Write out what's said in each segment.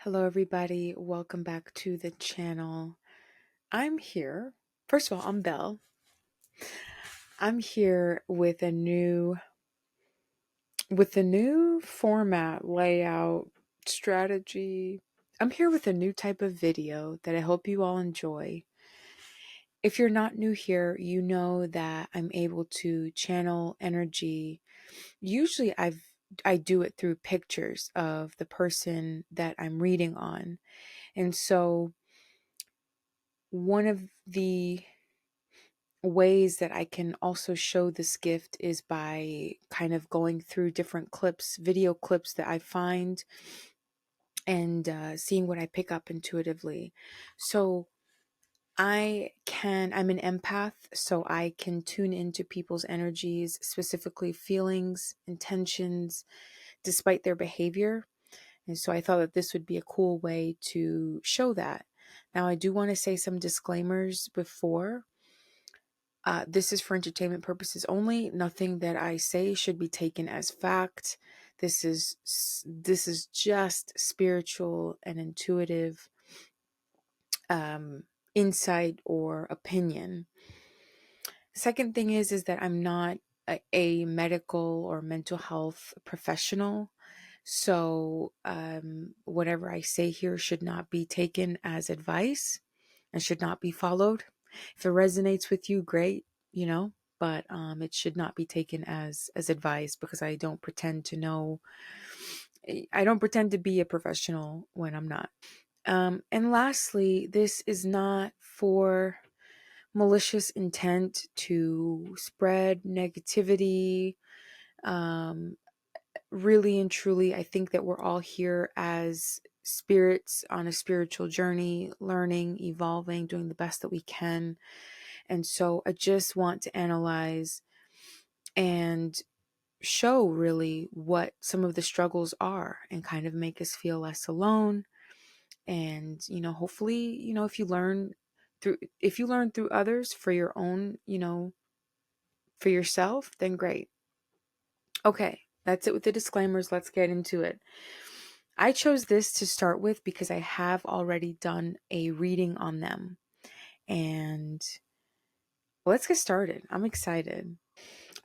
Hello, everybody. Welcome back to the channel. I'm here. First of all, I'm Belle. I'm here with a new format, layout, strategy. I'm here with a new type of video that I hope you all enjoy. If you're not new here, you know that I'm able to channel energy. Usually I do it through pictures of the person that I'm reading on. And so one of the ways that I can also show this gift is by kind of going through different clips, video clips that I find, and seeing what I pick up intuitively. So I'm an empath, so I can tune into people's energies, specifically feelings, intentions, despite their behavior. And so I thought that this would be a cool way to show that. Now, I do want to say some disclaimers before. This is for entertainment purposes only. Nothing that I say should be taken as fact. This is just spiritual and intuitive insight or opinion. Second thing is that I'm not a medical or mental health professional. So whatever I say here should not be taken as advice and should not be followed. If it resonates with you, great, but it should not be taken as advice, because I don't pretend to know. I don't pretend to be a professional when I'm not. And lastly, this is not for malicious intent to spread negativity. Really and truly, I think that we're all here as spirits on a spiritual journey, learning, evolving, doing the best that we can. And so I just want to analyze and show really what some of the struggles are and kind of make us feel less alone. And, hopefully, if you learn through others for your own, for yourself, then great. Okay, that's it with the disclaimers. Let's get into it. I chose this to start with because I have already done a reading on them. And let's get started. I'm excited.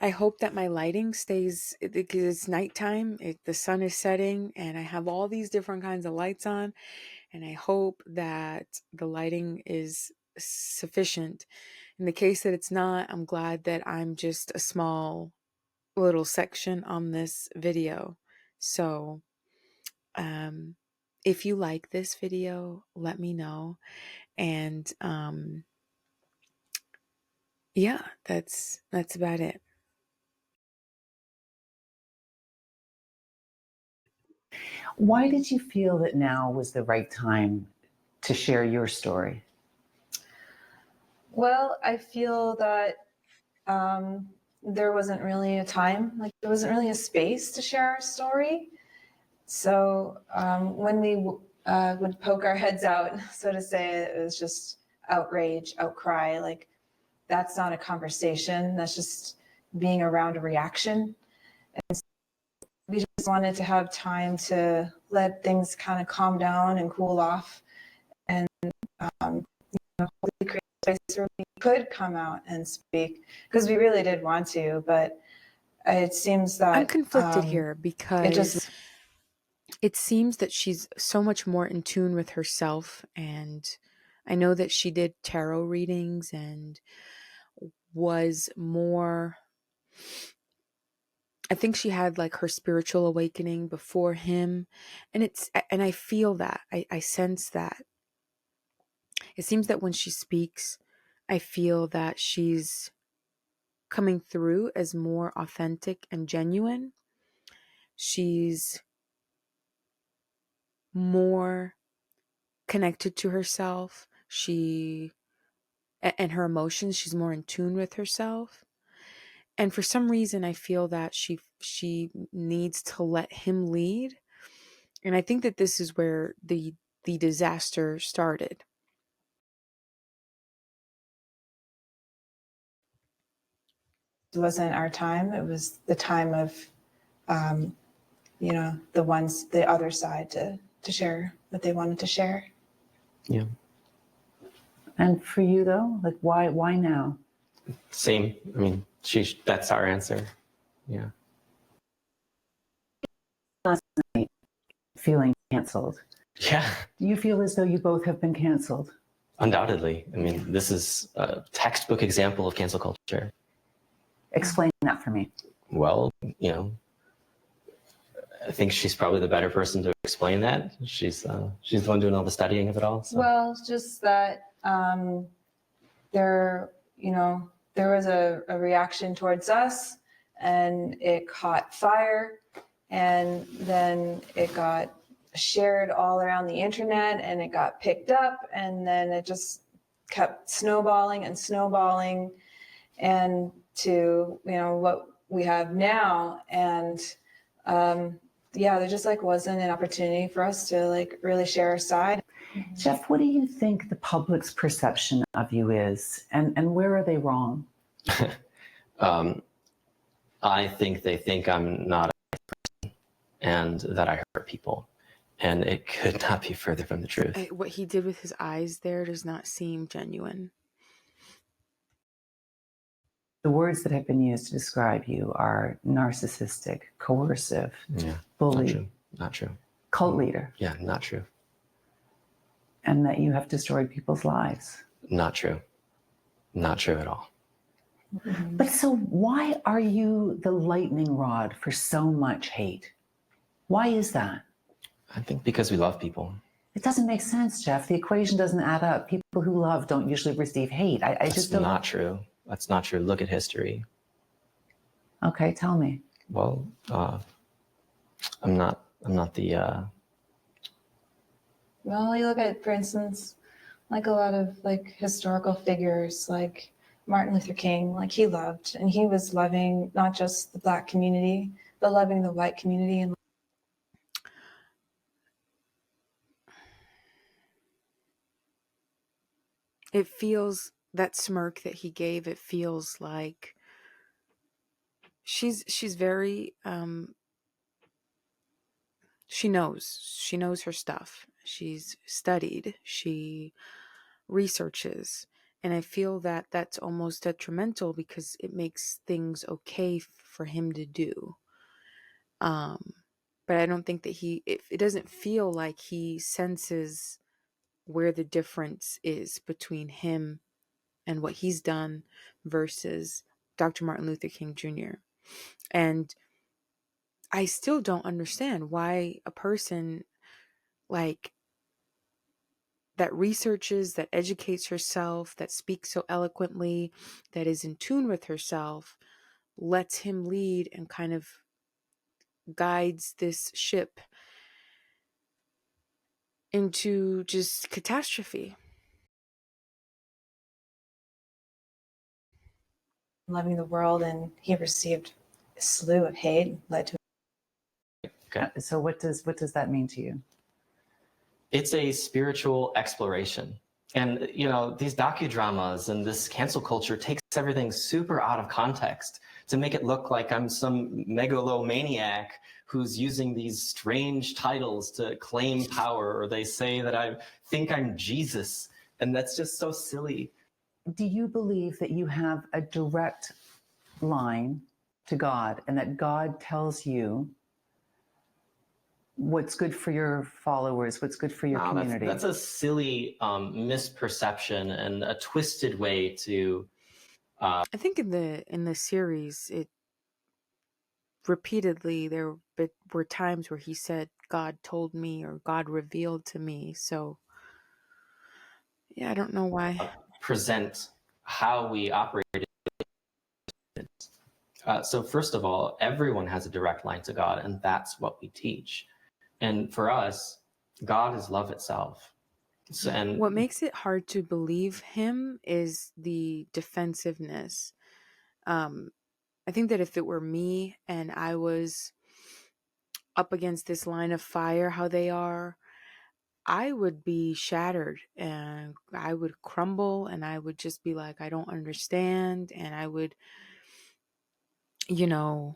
I hope that my lighting stays, because it's nighttime, the sun is setting, and I have all these different kinds of lights on. And I hope that the lighting is sufficient. In the case that it's not, I'm glad that I'm just a small little section on this video. So, if you like this video, let me know. And yeah, that's about it. Why did you feel that now was the right time to share your story? Well, I feel that there wasn't really a time, like there wasn't really a space to share our story. So when we would poke our heads out, so to say, it was just outrage, outcry. Like that's not a conversation. That's just being around a reaction. And so we just wanted to have time to let things kind of calm down and cool off, and hopefully create a space where we could come out and speak, because we really did want to, but it seems that I'm conflicted here it just because it seems that she's so much more in tune with herself. And I know that she did tarot readings and was more, I think she had like her spiritual awakening before him. And I feel that, I sense that. It seems that when she speaks, I feel that she's coming through as more authentic and genuine. She's more connected to herself. And her emotions, she's more in tune with herself. And for some reason, I feel that she needs to let him lead. And I think that this is where the disaster started. wasn't our time. It was the time of, the other side to to share what they wanted to share. Yeah. And for you though, like why now? Same. I mean, that's our answer. Yeah. Feeling canceled. Yeah. Do you feel as though you both have been canceled? Undoubtedly. I mean, this is a textbook example of cancel culture. Explain that for me. Well, I think she's probably the better person to explain that. She's the one doing all the studying of it all. So. Well, it's just that there was a reaction towards us, and it caught fire, and then it got shared all around the internet, and it got picked up, and then it just kept snowballing and snowballing, and to what we have now. And there just wasn't an opportunity for us to really share our side. Jeff, what do you think the public's perception of you is, and where are they wrong? I think they think I'm not a person and that I hurt people, and it could not be further from the truth. What he did with his eyes there does not seem genuine. The words that have been used to describe you are narcissistic, coercive, bully, not true. Cult leader. Yeah, not true. And that you have destroyed people's lives. Not true. Not true at all. Mm-hmm. But so why are you the lightning rod for so much hate? Why is that? I think because we love people. It doesn't make sense, Jeff. The equation doesn't add up. People who love don't usually receive hate. That's not true. That's not true. Look at history. Okay, tell me. Well, I'm not the. Well, you look at, for instance, a lot of historical figures like Martin Luther King. He loved, and he was loving not just the Black community, but loving the white community. And it feels, that smirk that he gave, it feels like she's very she knows her stuff. She's studied, she researches, and I feel that that's almost detrimental because it makes things okay for him to do. But I don't think that it doesn't feel like he senses where the difference is between him and what he's done versus Dr. Martin Luther King Jr. And I still don't understand why a person that researches, that educates herself, that speaks so eloquently, that is in tune with herself, lets him lead and kind of guides this ship into just catastrophe. loving the world, and he received a slew of hate, led to. Okay. So what does that mean to you? It's a spiritual exploration. And, these docudramas and this cancel culture takes everything super out of context to make it look like I'm some megalomaniac who's using these strange titles to claim power, or they say that I think I'm Jesus. And that's just so silly. Do you believe that you have a direct line to God and that God tells you what's good for your followers, what's good for your community? That's a silly misperception and a twisted way to. I think in the series, it repeatedly there were times where he said, "God told me" or "God revealed to me." So, yeah, I don't know why. Present how we operate. So first of all, everyone has a direct line to God, and that's what we teach. And for us, God is love itself. So, and what makes it hard to believe him is the defensiveness. I think that if it were me and I was up against this line of fire, how they are, I would be shattered and I would crumble and I would just be like, I don't understand. And I would, I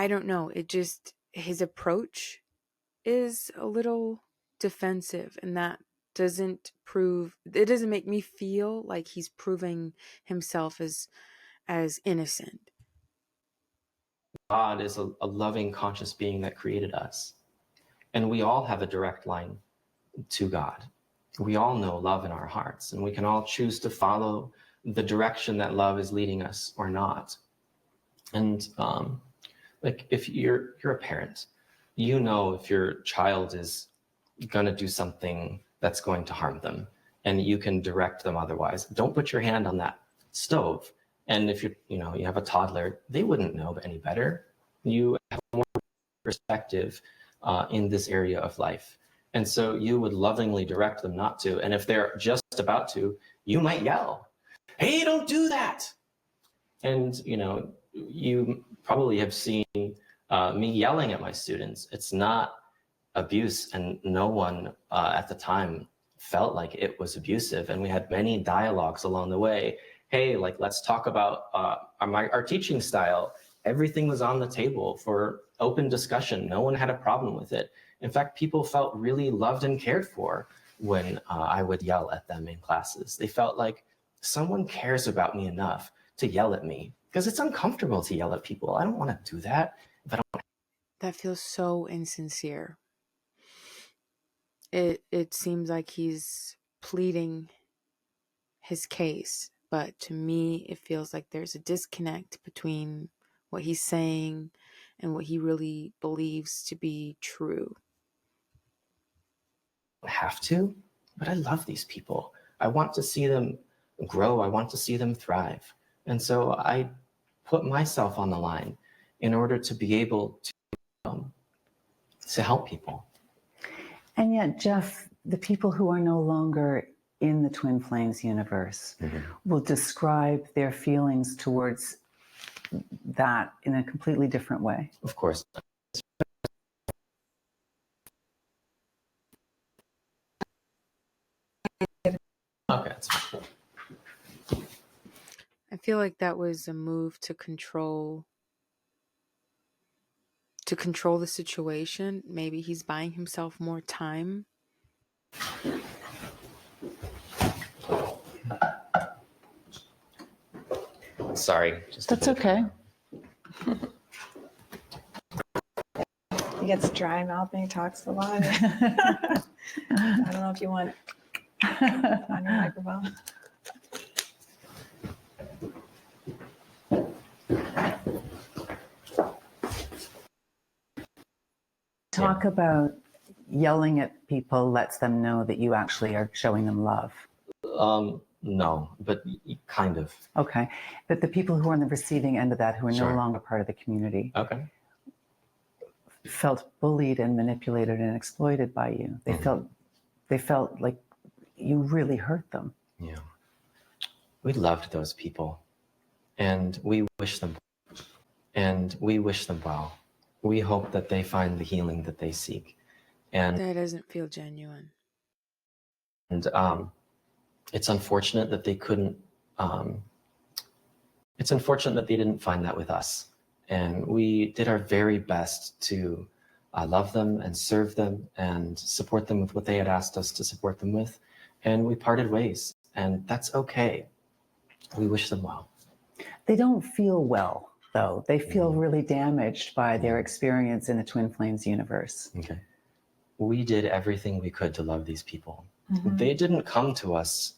don't know. It just, his approach is a little defensive, and that doesn't make me feel like he's proving himself as innocent. God is a loving, conscious being that created us. And we all have a direct line to God. We all know love in our hearts, and we can all choose to follow the direction that love is leading us or not. And like if you're a parent, you know if your child is going to do something that's going to harm them, and you can direct them otherwise. Don't put your hand on that stove. And if you have a toddler, they wouldn't know any better. You have more perspective in this area of life. And so you would lovingly direct them not to. And if they're just about to, you might yell, "Hey, don't do that." And, you probably have seen me yelling at my students. It's not abuse, and no one at the time felt like it was abusive. And we had many dialogues along the way. Hey, like, let's talk about our teaching style. Everything was on the table for open discussion. No one had a problem with it. In fact, people felt really loved and cared for when I would yell at them in classes. They felt like someone cares about me enough to yell at me, because it's uncomfortable to yell at people. I don't want to do that. That feels so insincere. It seems like he's pleading his case, but to me it feels like there's a disconnect between what he's saying and what he really believes to be true. Have to, but I love these people. I want to see them grow. I want to see them thrive. And so I put myself on the line in order to be able to help people. And yet, Jeff, the people who are no longer in the Twin Flames universe will describe their feelings towards that in a completely different way. Of course. Okay, that's fine. I feel like that was a move to control the situation. Maybe he's buying himself more time. Sorry. That's okay. He gets dry mouth and he talks a lot. I don't know if you want it on your microphone. Talk about yelling at people lets them know that you actually are showing them love. No, but kind of. Okay. But the people who are on the receiving end of that, who are Sure. no longer part of the community, Okay. felt bullied and manipulated and exploited by you. They felt like you really hurt them. Yeah. We loved those people, and we wish them well. We hope that they find the healing that they seek. And That doesn't feel genuine. it's unfortunate that they couldn't. It's unfortunate that they didn't find that with us. And we did our very best to love them and serve them and support them with what they had asked us to support them with. And we parted ways, and that's okay. We wish them well. They don't feel well, though. They feel really damaged by their experience in the Twin Flames universe. Okay. We did everything we could to love these people. Mm-hmm. They didn't come to us,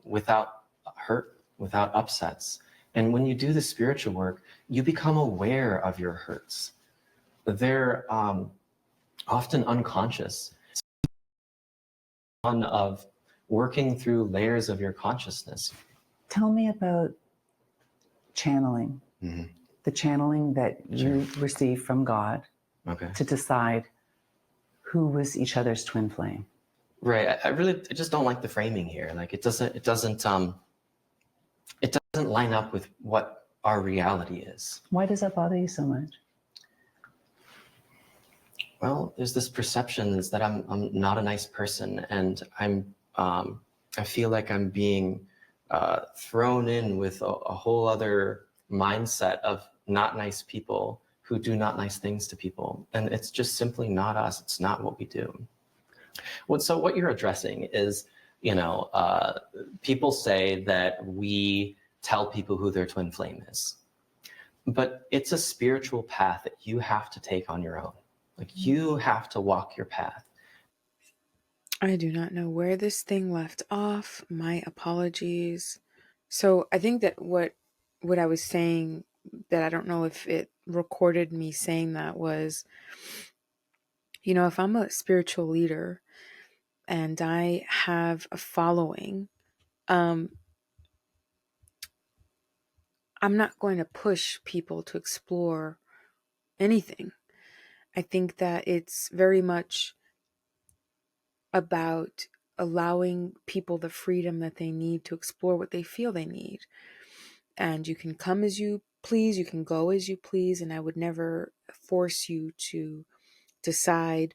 without hurt, without upsets. And when you do the spiritual work, you become aware of your hurts. They're often unconscious. One of working through layers of your consciousness. Tell me about channeling, the channeling that you receive from God to decide who was each other's twin flame. Right. I just don't like the framing here. Like it doesn't line up with what our reality is. Why does that bother you so much? Well, there's this perception is that I'm not a nice person, and I feel like I'm being thrown in with a whole other mindset of not nice people who do not nice things to people. And it's just simply not us. It's not what we do. So what you're addressing is, people say that we tell people who their twin flame is. But it's a spiritual path that you have to take on your own. Like, you have to walk your path. I do not know where this thing left off. My apologies. So I think that what I was saying, that I don't know if it recorded me saying that, was, if I'm a spiritual leader and I have a following, I'm not going to push people to explore anything. I think that it's very much about allowing people the freedom that they need to explore what they feel they need. And you can come as you please, you can go as you please, and I would never force you to decide,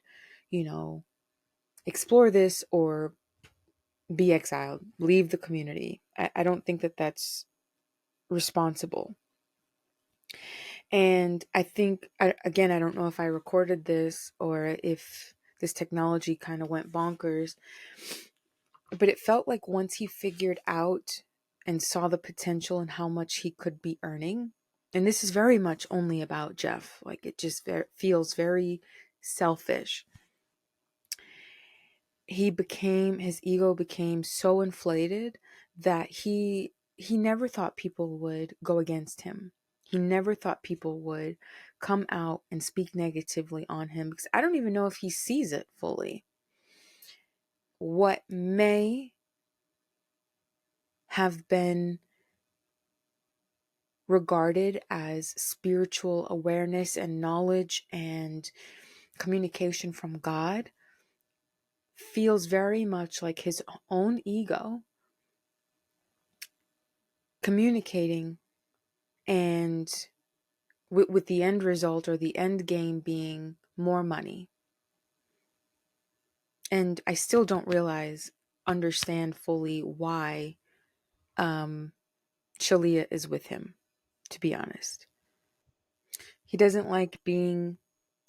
explore this or be exiled, leave the community. I don't think that that's responsible. And I think, again, I don't know if I recorded this or if this technology kind of went bonkers, but it felt like once he figured out and saw the potential and how much he could be earning, and this is very much only about Jeff, like it just feels very selfish. His ego became so inflated that he never thought people would go against him. He never thought people would come out and speak negatively on him, because I don't even know if he sees it fully. What may have been regarded as spiritual awareness and knowledge and communication from God feels very much like his own ego communicating, and with the end result or the end game being more money. And I still don't understand fully why Shaleia is with him, to be honest. He doesn't like being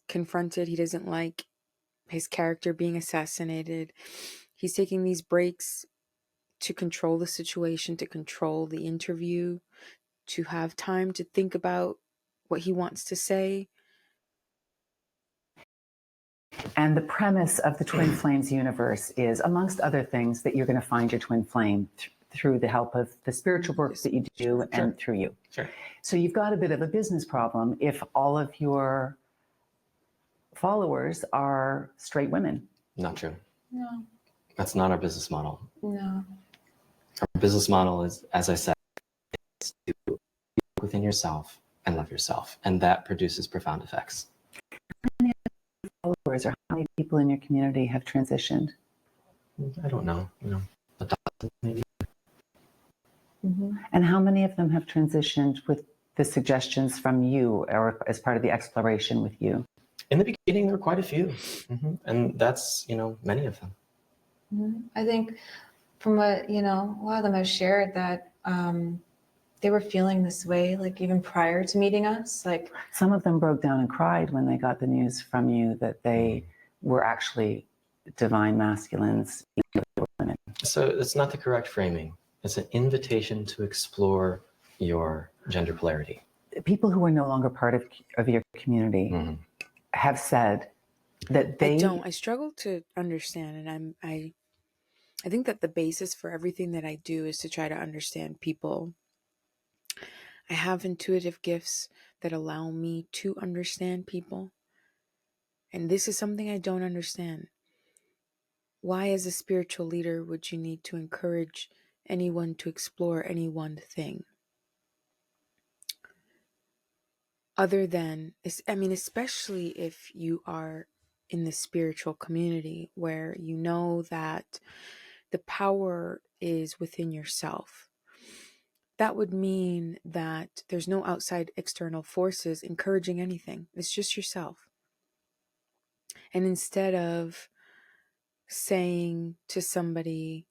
confronted. He doesn't like his character being assassinated. He's taking these breaks to control the situation, to control the interview, to have time to think about what he wants to say. And the premise of the Twin Flames universe is, amongst other things, that you're going to find your twin flame through the help of the spiritual work that you do and through you. Sure. So you've got a bit of a business problem if all of your followers are straight women. Not true. No. That's not our business model. No. Our business model is, as I said, is to look within yourself and love yourself. And that produces profound effects. How many followers or how many people in your community have transitioned? I don't know. A dozen maybe. Mm-hmm. And how many of them have transitioned with the suggestions from you or as part of the exploration with you? In the beginning, there were quite a few. And that's, many of them. Mm-hmm. I think from what, a lot of them have shared that they were feeling this way, like even prior to meeting us. Like, some of them broke down and cried when they got the news from you that they were actually divine masculines. So it's not the correct framing. It's an invitation to explore your gender polarity. People who are no longer part of your community have said that they I struggle to understand, and I think that the basis for everything that I do is to try to understand people. I have intuitive gifts that allow me to understand people. And this is something I don't understand. Why, as a spiritual leader, would you need to encourage anyone to explore any one thing? Other than, especially if you are in the spiritual community where you know that the power is within yourself. That would mean that there's no outside external forces encouraging anything. It's just yourself. And instead of saying to somebody,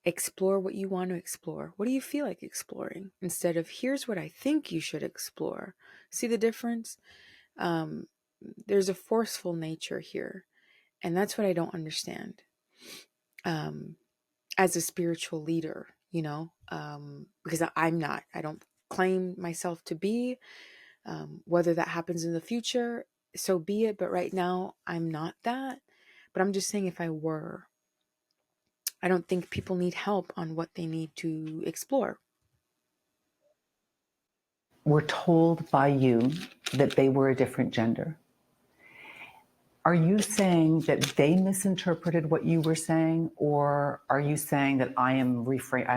explore what you want to explore. What do you feel like exploring? Instead of, here's what I think you should explore. See the difference? There's a forceful nature here. And that's what I don't understand. As a spiritual leader, because I don't claim myself to be, whether that happens in the future, so be it. But right now, I'm not that. But I'm just saying, if I were, I don't think people need help on what they need to explore. Were told by you that they were a different gender. Are you saying that they misinterpreted what you were saying, or are you saying that I'm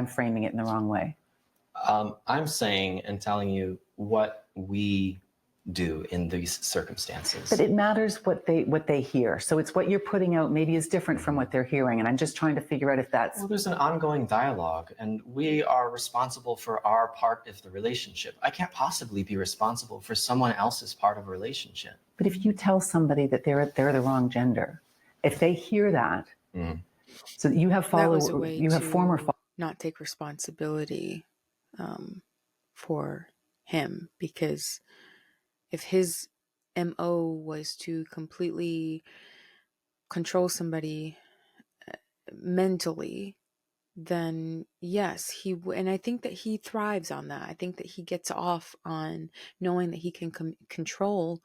framing it in the wrong way? I'm saying and telling you what we do in these circumstances. But it matters what they hear. So it's what you're putting out maybe is different from what they're hearing. And I'm just trying to figure out if that's... Well, there's an ongoing dialogue, and we are responsible for our part of the relationship. I can't possibly be responsible for someone else's part of a relationship. But if you tell somebody that they're the wrong gender, if they hear that, so you have former followers, not take responsibility for him, because if his MO was to completely control somebody mentally, then yes, and I think that he thrives on that. I think that he gets off on knowing that he can control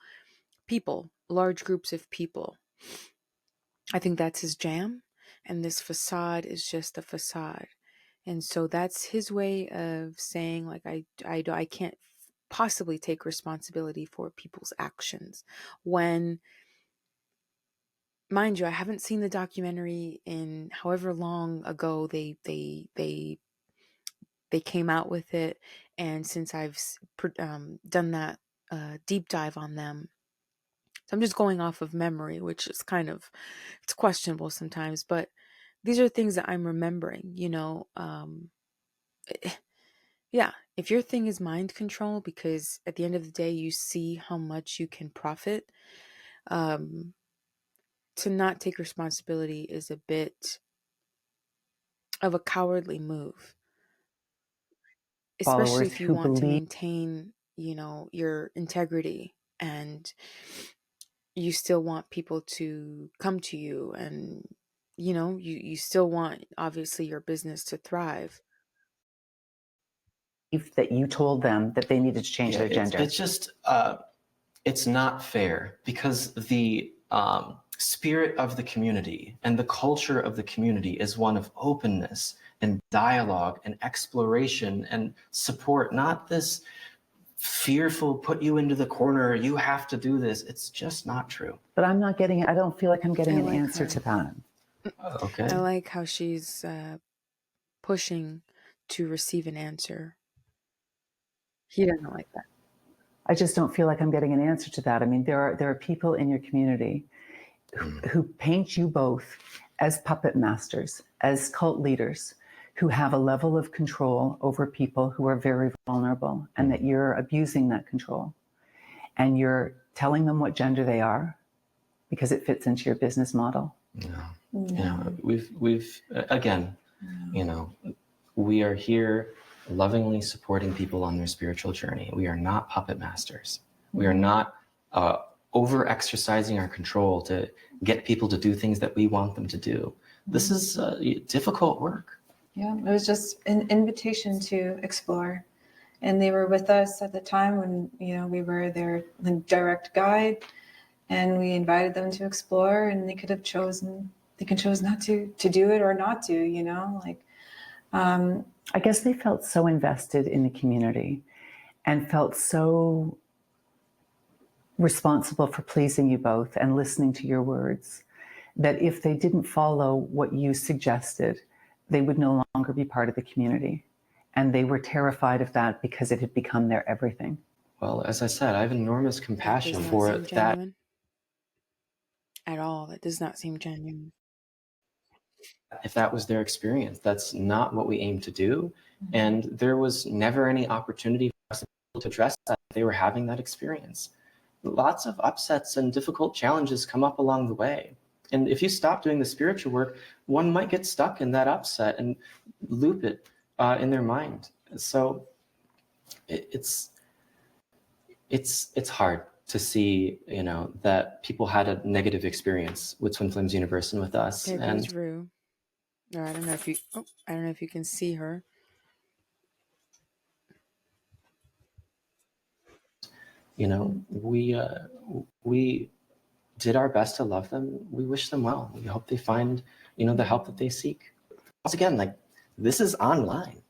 people, large groups of people. I think that's his jam, and this facade is just a facade. And so that's his way of saying, like, I can't possibly take responsibility for people's actions. When, mind you, I haven't seen the documentary in however long ago they came out with it, and since I've done that deep dive on them, so I'm just going off of memory, which is it's questionable sometimes, but these are things that I'm remembering, yeah, if your thing is mind control, because at the end of the day, you see how much you can profit, to not take responsibility is a bit of a cowardly move, especially if you want to maintain, your integrity, and you still want people to come to you, and, you still want, obviously, your business to thrive. that you told them that they needed to change their gender. It's just, it's not fair, because the spirit of the community and the culture of the community is one of openness and dialogue and exploration and support, not this fearful, put you into the corner, you have to do this. It's just not true. But I don't feel like I'm getting an answer to that. Okay. I like how she's pushing to receive an answer. He doesn't like that. I just don't feel like I'm getting an answer to that. I mean, there are people in your community who paint you both as puppet masters, as cult leaders, who have a level of control over people who are very vulnerable, and that you're abusing that control. And you're telling them what gender they are because it fits into your business model. We've again, we are here lovingly supporting people on their spiritual journey. We are not puppet masters. We are not over exercising our control to get people to do things that we want them to do. This is difficult work. Yeah, it was just an invitation to explore. And they were with us at the time when, we were their direct guide, and we invited them to explore, and they could have chosen, not to do it or not to, I guess they felt so invested in the community and felt so responsible for pleasing you both and listening to your words, that if they didn't follow what you suggested, they would no longer be part of the community. And they were terrified of that because it had become their everything. Well, as I said, I have enormous compassion for that. At all. That does not seem genuine. If that was their experience, that's not what we aim to do. And there was never any opportunity for us to address that if they were having that experience. Lots of upsets and difficult challenges come up along the way. And if you stop doing the spiritual work, one might get stuck in that upset and loop it in their mind. So it's hard to see, that people had a negative experience with Twin Flames Universe and with us. There And goes Rue. Or I don't know if you can see her. We did our best to love them. We wish them well. We hope they find, the help that they seek. Once again, like, this is online.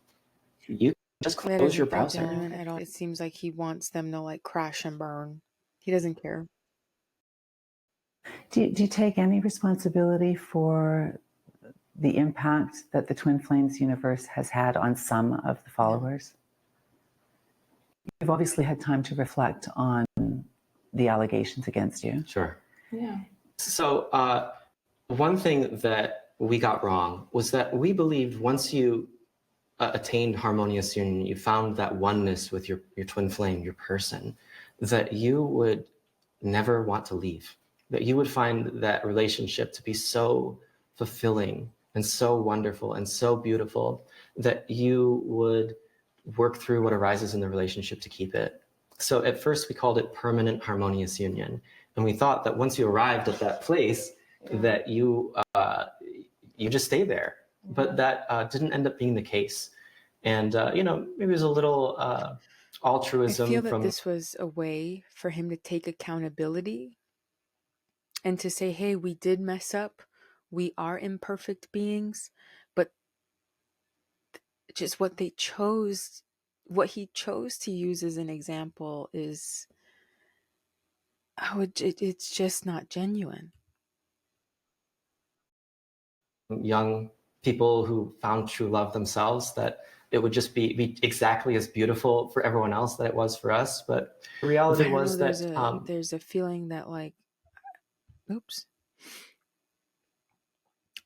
You just That close your isn't that browser. genuine at all. It seems like he wants them to like crash and burn. He doesn't care. Do you take any responsibility for the impact that the Twin Flames universe has had on some of the followers? You've obviously had time to reflect on the allegations against you. Sure. Yeah. So one thing that we got wrong was that we believed once you attained harmonious union, you found that oneness with your twin flame, your person, that you would never want to leave, that you would find that relationship to be so fulfilling and so wonderful and so beautiful that you would work through what arises in the relationship to keep it. So at first we called it permanent harmonious union. And we thought that once you arrived at that place, that you just stay there. But that didn't end up being the case. And, maybe it was a little altruism. I feel that this was a way for him to take accountability and to say, hey, we did mess up. We are imperfect beings, but just what he chose to use as an example is, it's just not genuine. Young people who found true love themselves, that it would just be exactly as beautiful for everyone else that it was for us. But the reality was that there's a feeling that like, oops.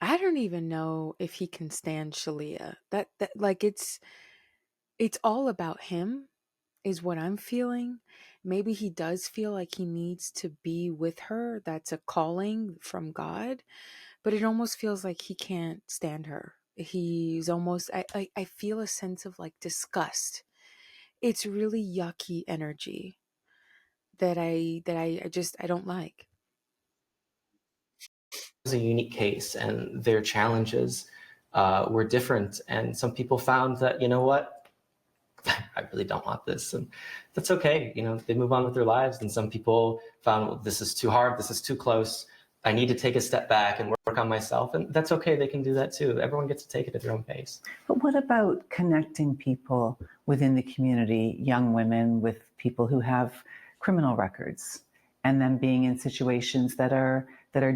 I don't even know if he can stand Shaleia. That like it's all about him is what I'm feeling. Maybe he does feel like he needs to be with her. That's a calling from God, but it almost feels like he can't stand her. He's almost I feel a sense of like disgust. It's really yucky energy that I don't like. was a unique case and their challenges were different. And some people found that, you know what, I really don't want this. And that's okay. They move on with their lives. And some people found, well, this is too hard. This is too close. I need to take a step back and work on myself. And that's okay. They can do that too. Everyone gets to take it at their own pace. But what about connecting people within the community, young women with people who have criminal records, and them being in situations that are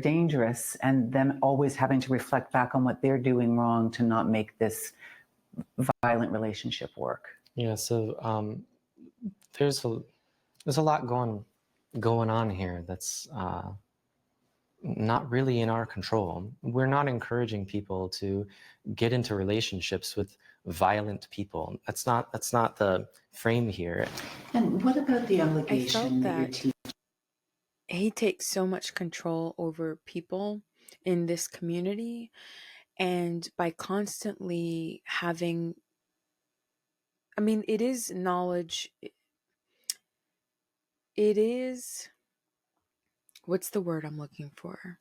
dangerous, and them always having to reflect back on what they're doing wrong to not make this violent relationship work? Yeah, so there's a lot going on here that's not really in our control. We're not encouraging people to get into relationships with violent people. That's not the frame here. And what about the I allegation felt that that he takes so much control over people in this community, and by constantly having, I mean, it is knowledge. It is, what's the word I'm looking for?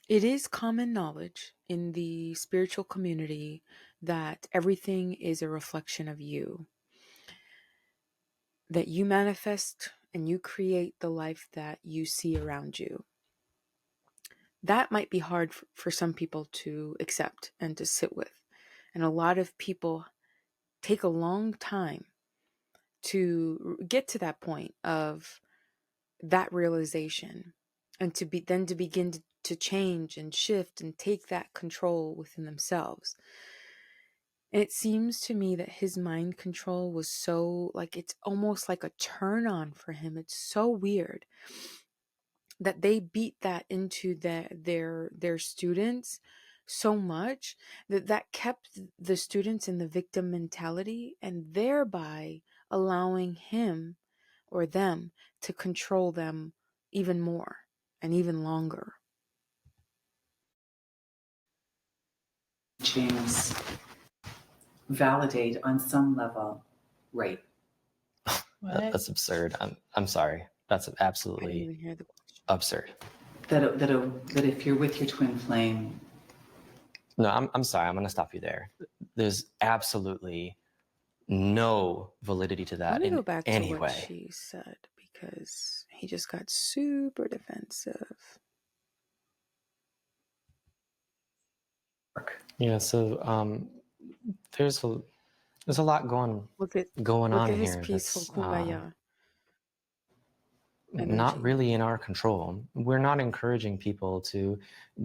It is common knowledge in the spiritual community that everything is a reflection of you, that you manifest and you create the life that you see around you. That might be hard for some people to accept and to sit with. And a lot of people take a long time to get to that point of that realization, and to begin to change and shift and take that control within themselves. And it seems to me that his mind control was so, like, it's almost like a turn on for him. It's so weird that they beat that into their students so much that kept the students in the victim mentality, and thereby allowing him or them to control them even more and even longer. Teachings validate on some level rape. What? That's absurd. I'm sorry. That's I didn't absolutely even hear the question. absurd. That if you're with your twin flame, No, I'm sorry. I'm going to stop you there. There's absolutely no validity to Let that me go in back to any what way. she said because he just got super defensive. Yeah. So there's a lot going Look at on his here peaceful that's kumbaya not energy. really in our control. We're not encouraging people to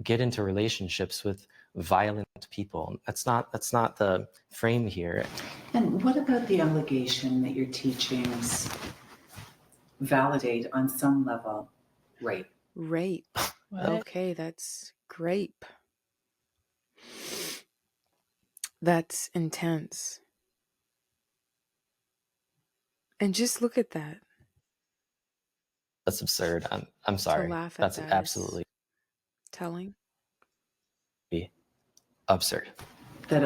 get into relationships with violent people. That's not the frame here. and what about the allegation that your teachings validate on some level rape? Rape. What? Okay, that's grape. That's intense. And just look at that. That's absurd. I'm To sorry. laugh at That's that absolutely is telling. absurd. That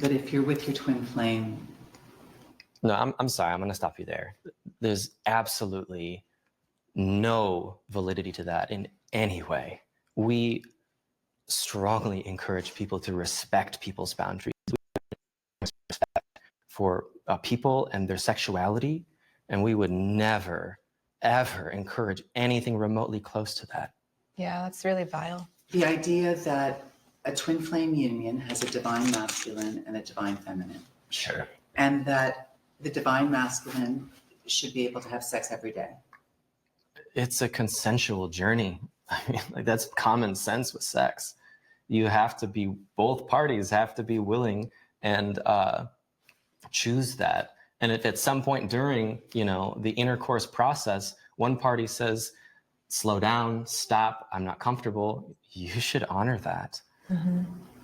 if you're with your twin flame, No, I'm sorry. I'm going to stop you there. There's absolutely no validity to that in any way. We strongly encourage people to respect people's boundaries, respect for people and their sexuality, and we would never, ever encourage anything remotely close to that. Yeah, that's really vile. the idea that a twin flame union has a divine masculine and a divine feminine, Sure. and that the divine masculine should be able to have sex every day. It's a consensual journey. I mean, like, that's common sense with sex. You have to be, both parties have to be willing and choose that. And if at some point during, the intercourse process, one party says, slow down, stop, I'm not comfortable, you should honor that.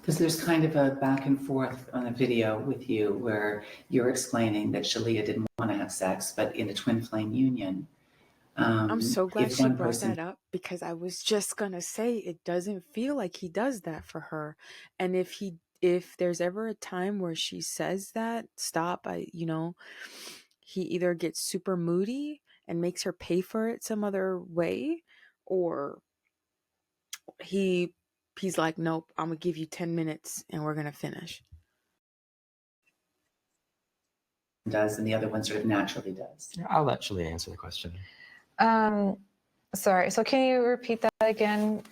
Because there's kind of a back and forth on a video with you where you're explaining that Shaleia didn't want to have sex, but in a twin flame union, I'm so glad if she one brought person that up because I was just gonna say it doesn't feel like he does that for her. And if there's ever a time where she says that, stop, he either gets super moody and makes her pay for it some other way, or he's like, nope, I'm gonna give you 10 minutes and we're gonna finish. does and the other one sort of naturally does. I'll let Shaleia answer the question. Sorry. So can you repeat that again?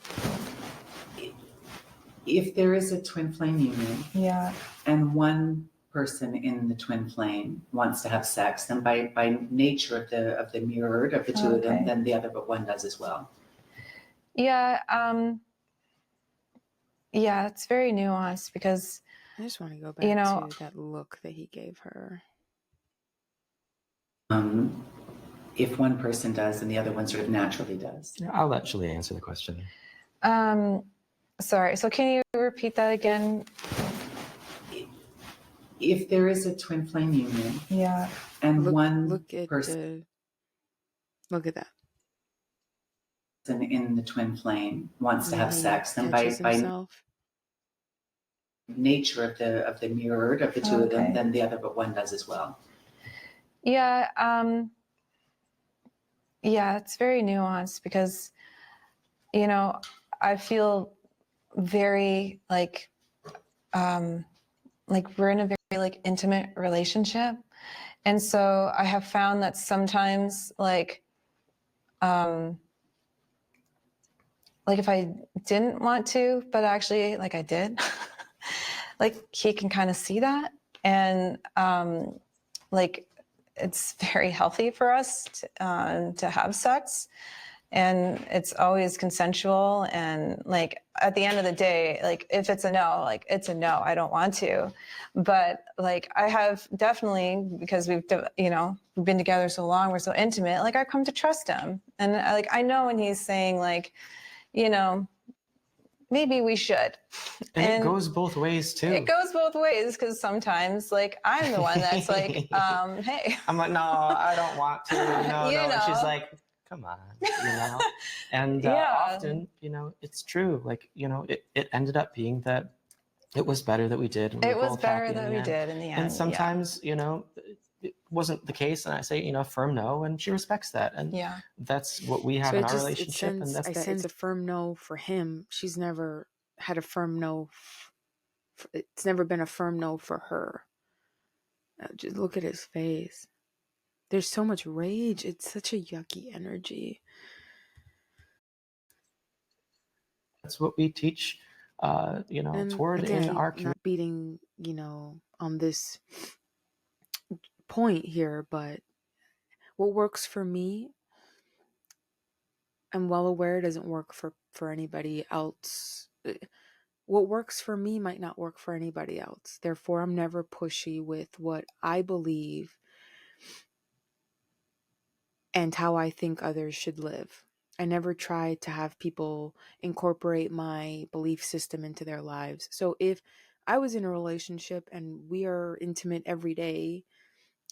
If there is a twin flame union, Yeah. and one person in the twin flame wants to have sex, then by nature of the mirrored of the two of them, Okay. then the other but one does as well. Yeah. Yeah, it's very nuanced because I just want to go back to that look that he gave her. If one person does, then the other one sort of naturally does. I'll let Shaleia answer the question. sorry. So can you repeat that again? If there is a twin flame union, Yeah. and one Look at person that. in the twin flame wants to have He sex, then catches by himself. nature of the mirrored of the two of them, Okay. then the other but one does as well. Yeah. Yeah, it's very nuanced because, I feel very like we're in a very intimate relationship. And so I have found that sometimes if I didn't want to, but actually I did, he can kind of see that. And it's very healthy for us to have sex. And it's always consensual. And at the end of the day, if it's a no, it's a no, I don't want to. But I have definitely, because we've been together so long, we're so intimate, I've come to trust him. And I know when he's saying maybe we should. And it goes both ways too. It goes both ways because sometimes I'm the one that's hey. I'm like, no, I don't want to. No. And she's like, come on, And Yeah. often, it's true. Like, it ended up being that it was better that we did. And we It were was both happy better in that the we end. did in the end. And sometimes, it wasn't the case. And I say, firm no. And she respects that. And Yeah. that's what we have So in it our just relationship. And that's I sense a firm no for him. She's never had a firm no. It's never been a firm no for her. Just look at his face. There's so much rage. It's such a yucky energy. that's what we teach, And toward again, in our community. not beating, on this point here, but what works for me, I'm well aware doesn't work for anybody else. What works for me might not work for anybody else. Therefore, I'm never pushy with what I believe and how I think others should live. I never try to have people incorporate my belief system into their lives. So if I was in a relationship and we are intimate every day,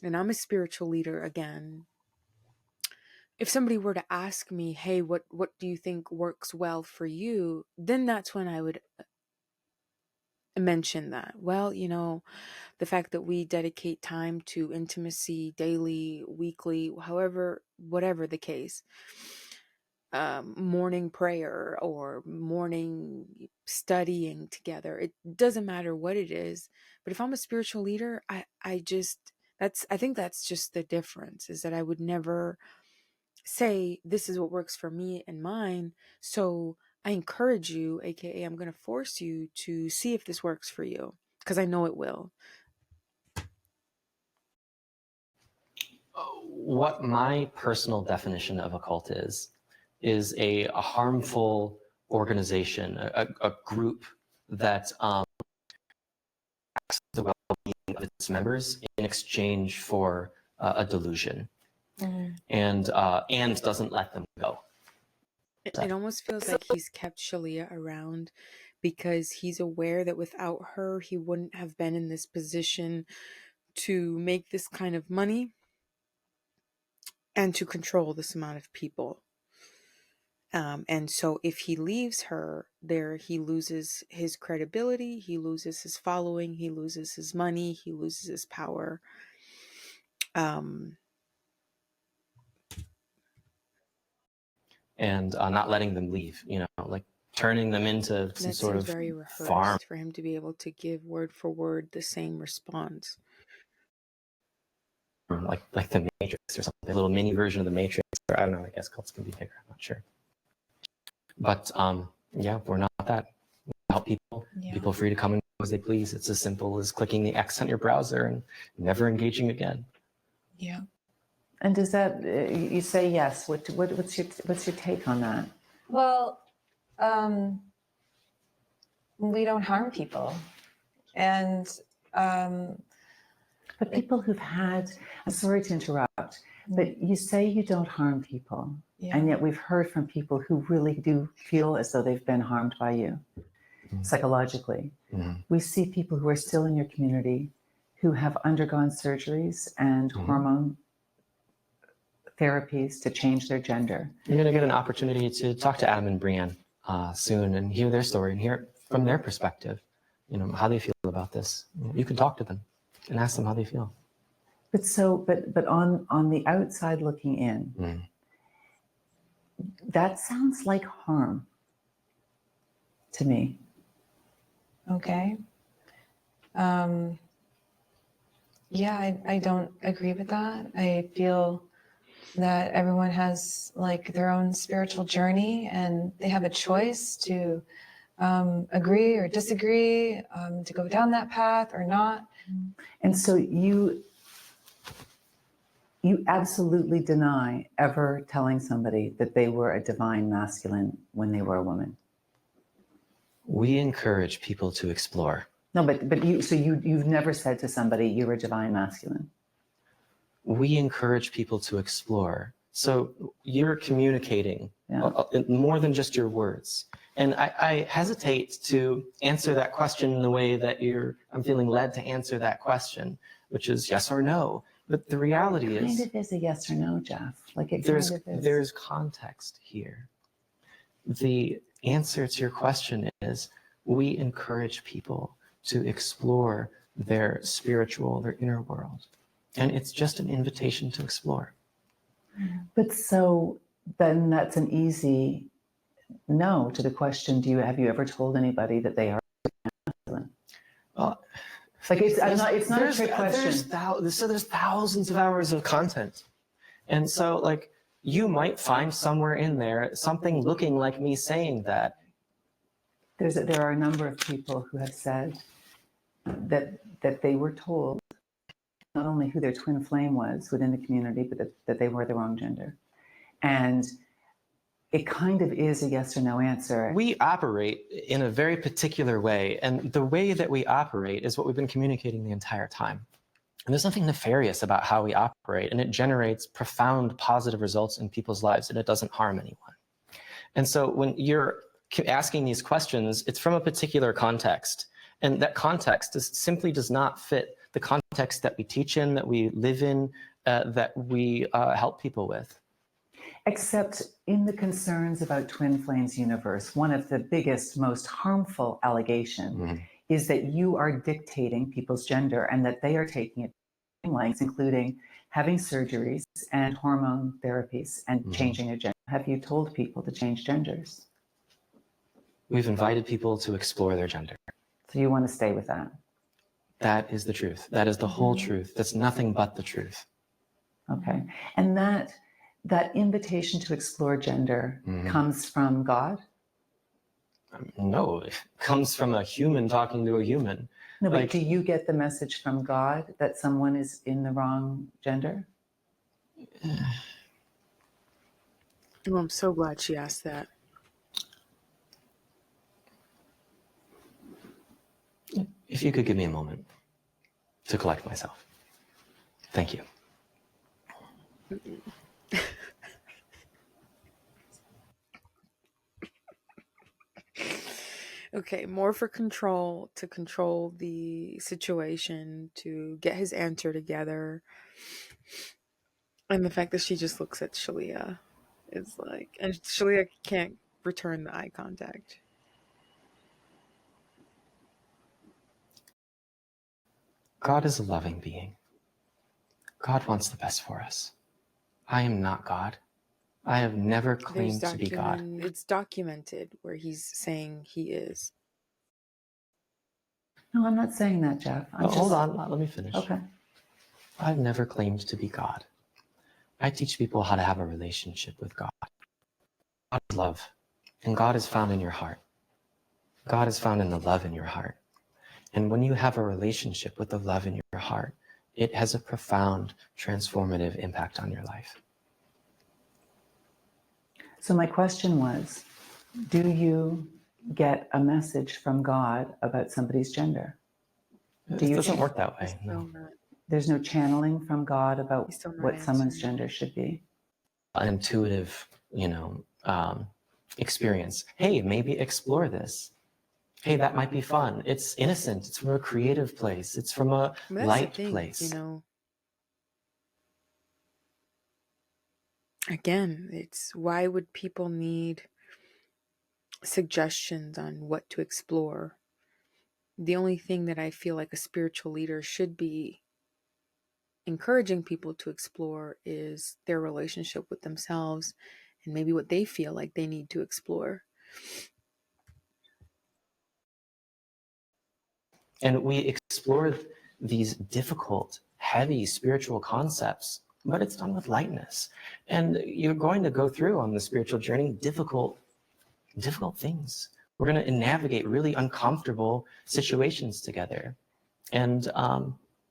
and I'm a spiritual leader again, if somebody were to ask me, hey, what do you think works well for you? Then that's when I would mention that. Well, the fact that we dedicate time to intimacy daily, weekly, however, whatever the case, morning prayer or morning studying together. It doesn't matter what it is. But if I'm a spiritual leader, I think that's just the difference, is that I would never say this is what works for me and mine. So I encourage you, aka I'm going to force you to see if this works for you, because I know it will. What my personal definition of a cult is a harmful organization, a group that the well-being of its members in exchange for a delusion, and doesn't let them go. It almost feels like he's kept Shaleia around because he's aware that without her, he wouldn't have been in this position to make this kind of money and to control this amount of people. And so if he leaves her there, he loses his credibility, he loses his following, he loses his money, he loses his power. And not letting them leave, like turning them into some That sort seems of very farm. rehearsed for him to be able to give word for word the same response. Like the Matrix or something, a little mini version of the Matrix. Or I don't know, I guess cults can be bigger, I'm not sure. But we're not that. We help people free to come and go as they please. It's as simple as clicking the X on your browser and never engaging again. Yeah. And does that, you say yes, what's your take on that? Well, we don't harm people. And But people who've had, I'm sorry to interrupt, but you say you don't harm people. Yeah. And yet we've heard from people who really do feel as though they've been harmed by you psychologically. We see people who are still in your community who have undergone surgeries and hormone therapies to change their gender. You're going to get an opportunity to talk to Adam and Brianne soon and hear their story and hear it from their perspective, how they feel about this. You can talk to them and ask them how they feel. But on the outside looking in, that sounds like harm to me. okay. I don't agree with that. I feel that everyone has like their own spiritual journey and they have a choice to agree or disagree, to go down that path or not. And so you absolutely deny ever telling somebody that they were a divine masculine when they were a woman. We encourage people to explore. No, but you've never said to somebody you're a divine masculine. We encourage people to explore. So you're communicating more than just your words. And I hesitate to answer that question in the way that I'm feeling led to answer that question, which is yes or no. But the reality It kind is of is a yes or no, Jeff. Like it there's kind of is. there's context here. The answer to your question is we encourage people to explore their spiritual, their inner world. And it's just an invitation to explore. But so then that's an easy no to the question, have you ever told anybody that they are masculine? Well, Like it's not a trick question. There's thousands of hours of content. And so like you might find somewhere in there something looking like me saying that. There are a number of people who have said that they were told not only who their twin flame was within the community, but that they were the wrong gender. And it kind of is a yes or no answer. We operate in a very particular way, and the way that we operate is what we've been communicating the entire time. And there's nothing nefarious about how we operate, and it generates profound positive results in people's lives, and it doesn't harm anyone. And so when you're asking these questions, it's from a particular context, and that context simply does not fit the context that we teach in, that we live in, that we help people with. Except in the concerns about twin flames universe, one of the biggest, most harmful allegations is that you are dictating people's gender and that they are taking it to lengths, including having surgeries and hormone therapies and changing their gender. Have you told people to change genders? We've invited people to explore their gender. So you want to stay with that? That is the truth. That is the whole truth. That's nothing but the truth. Okay. And that invitation to explore gender comes from God? No, it comes from a human talking to a human. No, but do you get the message from God that someone is in the wrong gender? Oh, I'm so glad she asked that. If you could give me a moment to collect myself. Thank you. Okay, more for control, to control the situation, to get his answer together. And the fact that she just looks at Shaleia is like, and Shaleia can't return the eye contact. God is a loving being. God wants the best for us. I am not God. I have never claimed to be God. It's documented where he's saying he is. No, I'm not saying that, Jeff. Hold on, let me finish. Okay. I've never claimed to be God. I teach people how to have a relationship with God. God is love, and God is found in your heart. God is found in the love in your heart. And when you have a relationship with the love in your heart, it has a profound transformative impact on your life. So my question was, do you get a message from God about somebody's gender? It doesn't work that way. No. There's no channeling from God about what someone's answering. gender should be? An intuitive, experience. Hey, maybe explore this. Hey, that might be fun. It's innocent. It's from a creative place. It's from a light place. Again, it's why would people need suggestions on what to explore? The only thing that I feel like a spiritual leader should be encouraging people to explore is their relationship with themselves and maybe what they feel like they need to explore. And we explore these difficult, heavy spiritual concepts, but it's done with lightness. And you're going to go through on the spiritual journey difficult things. We're going to navigate really uncomfortable situations together. And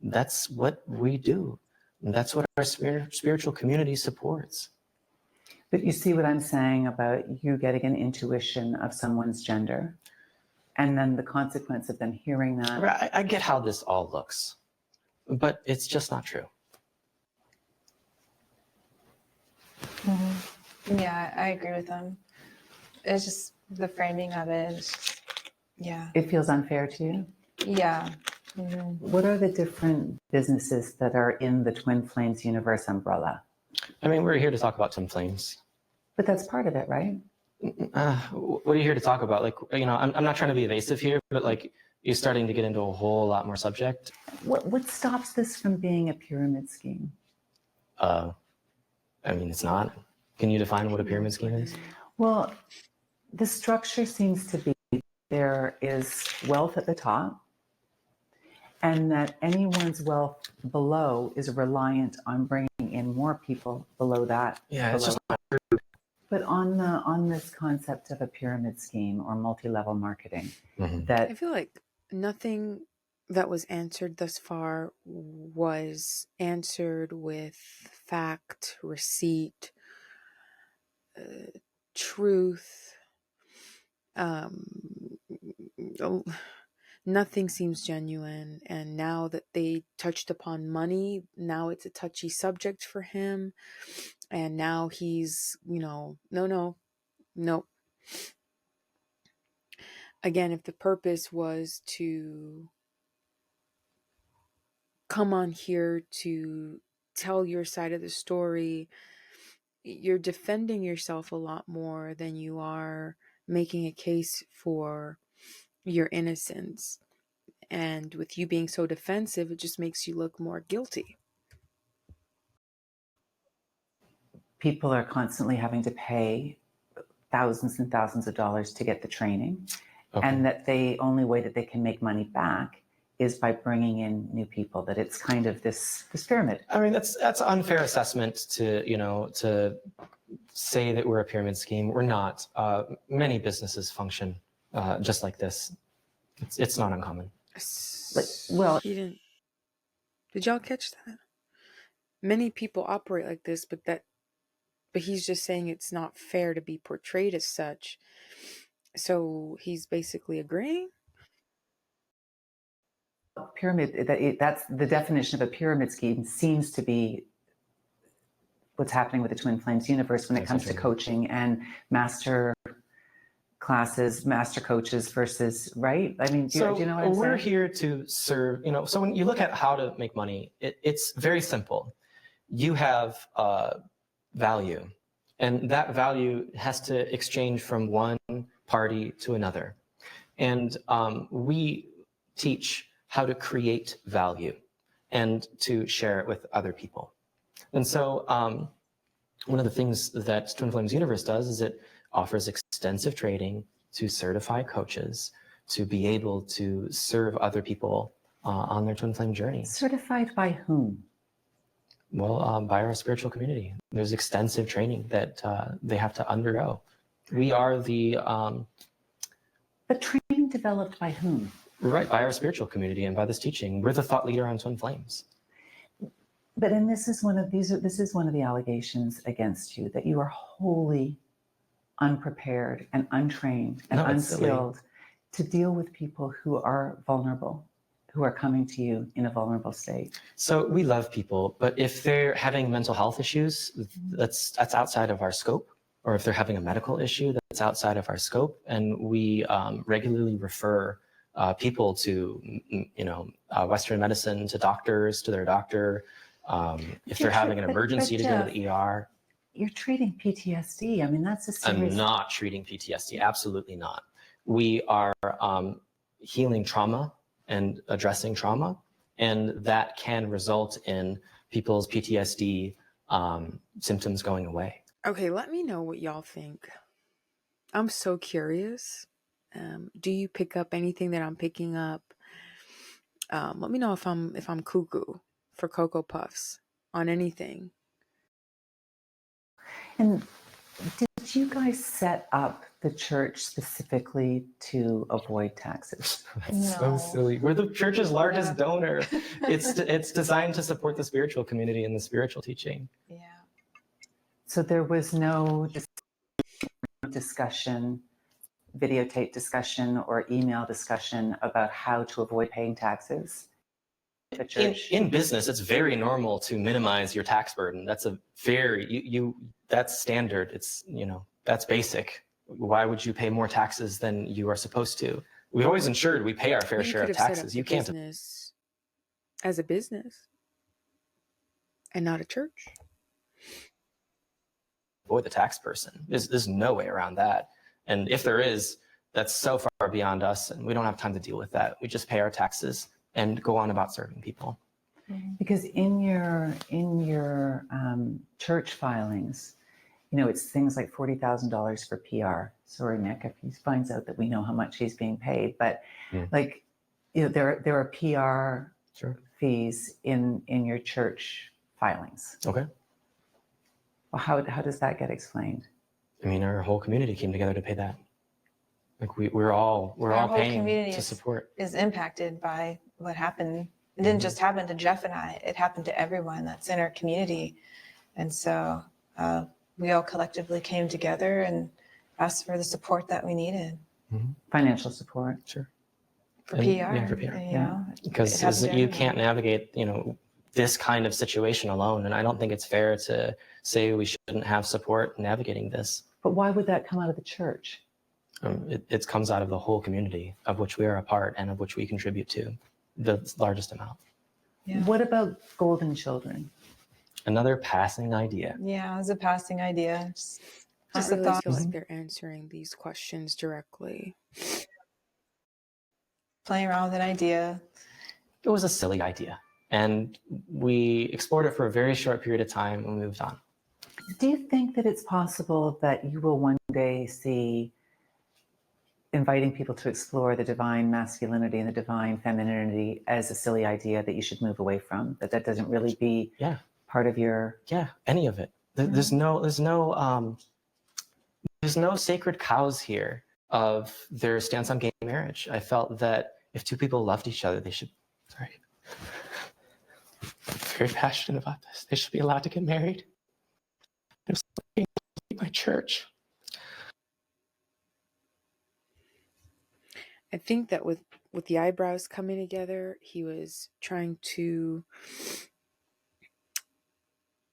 that's what we do. And that's what our spiritual community supports. But you see what I'm saying about you getting an intuition of someone's gender and then the consequence of them hearing that. I get how this all looks, but it's just not true. Yeah, I agree with them. It's just the framing of it. It's just, yeah. It feels unfair to you? Yeah. What are the different businesses that are in the Twin Flames universe umbrella? I mean, we're here to talk about Twin Flames. But that's part of it, right? What are you here to talk about? Like, I'm not trying to be evasive here, but like, you're starting to get into a whole lot more subject. What stops this from being a pyramid scheme? I mean, it's not. Can you define what a pyramid scheme is? Well, the structure seems to be there is wealth at the top, and that anyone's wealth below is reliant on bringing in more people below that. Yeah, it's just not But on this concept of a pyramid scheme or multi-level marketing, that I feel like nothing that was answered thus far was answered with fact, receipt, truth. Oh, nothing seems genuine. And now that they touched upon money, now it's a touchy subject for him. And now he's, no. Again, if the purpose was to come on here to tell your side of the story, you're defending yourself a lot more than you are making a case for your innocence. And with you being so defensive, it just makes you look more guilty. people are constantly having to pay thousands and thousands of dollars to get the training, and that the only way that they can make money back is by bringing in new people. That it's kind of this pyramid. I mean, that's an unfair assessment to say that we're a pyramid scheme. We're not. Many businesses function just like this. It's not uncommon. Well, He didn't. Did y'all catch that? Many people operate like this, but he's just saying it's not fair to be portrayed as such. So he's basically agreeing. pyramid, that's the definition of a pyramid scheme, seems to be what's happening with the Twin Flames universe when it comes to coaching and master classes, master coaches versus, right? I mean, do you know what I'm saying? We're here to serve, so when you look at how to make money, it's very simple. You have value, and that value has to exchange from one party to another. And we teach how to create value and to share it with other people. And so one of the things that Twin Flames Universe does is it offers extensive training to certify coaches to be able to serve other people on their Twin Flame journey. Certified by whom? Well, by our spiritual community. There's extensive training that they have to undergo. We are the... But training developed by whom? Right, by our spiritual community and by this teaching. We're the thought leader on Twin Flames. But and this is one of the allegations against you, that you are wholly unprepared and untrained and unskilled to deal with people who are vulnerable, who are coming to you in a vulnerable state. So we love people, but if they're having mental health issues, that's outside of our scope. Or if they're having a medical issue, that's outside of our scope. And we regularly refer people to, Western medicine, to doctors, to their doctor. If they're having an emergency to go to the ER. You're treating PTSD. I mean, that's a serious... I'm not treating PTSD. Absolutely not. We are healing trauma and addressing trauma. And that can result in people's PTSD symptoms going away. Okay, let me know what y'all think. I'm so curious. Do you pick up anything that I'm picking up? Let me know if I'm cuckoo for Cocoa Puffs on anything. And did you guys set up the church specifically to avoid taxes? That's so silly. We're the church's largest donor. It's designed to support the spiritual community and the spiritual teaching. Yeah. So there was no discussion, videotape discussion, or email discussion about how to avoid paying taxes? The church? In business, it's very normal to minimize your tax burden. That's that's standard. It's, that's basic. Why would you pay more taxes than you are supposed to? We've always ensured we pay our fair share of taxes. You can't. Business as a business and not a church. Avoid the tax person. There's no way around that. And if there is, that's so far beyond us, and we don't have time to deal with that. We just pay our taxes and go on about serving people. Because in your church filings, it's things like $40,000 for PR. Sorry, Nick, if he finds out that we know how much he's being paid, but there are PR fees in your church filings. Okay. Well, how does that get explained? I mean, our whole community came together to pay that. Like we're all paying to support. Is impacted by what happened. It didn't just happen to Jeff and I. It happened to everyone that's in our community, and so we all collectively came together and asked for the support that we needed. Financial support. Sure. For PR. Yeah, for PR. Because you can't navigate, this kind of situation alone. And I don't think it's fair to say we shouldn't have support navigating this. But why would that come out of the church? It comes out of the whole community of which we are a part and of which we contribute to the largest amount. Yeah. What about golden children? Another passing idea. Yeah, it was a passing idea. Just I a really thought. feel like they're answering these questions directly. Playing around with an idea. It was a silly idea. And we explored it for a very short period of time and moved on. Do you think that it's possible that you will one day see inviting people to explore the divine masculinity and the divine femininity as a silly idea that you should move away from? That doesn't really be part of your... Yeah, any of it. There's no sacred cows here of their stance on gay marriage. I felt that if two people loved each other, they should... Sorry. I'm very passionate about this. They should be allowed to get married. There's something in my church. I think that with the eyebrows coming together, he was trying to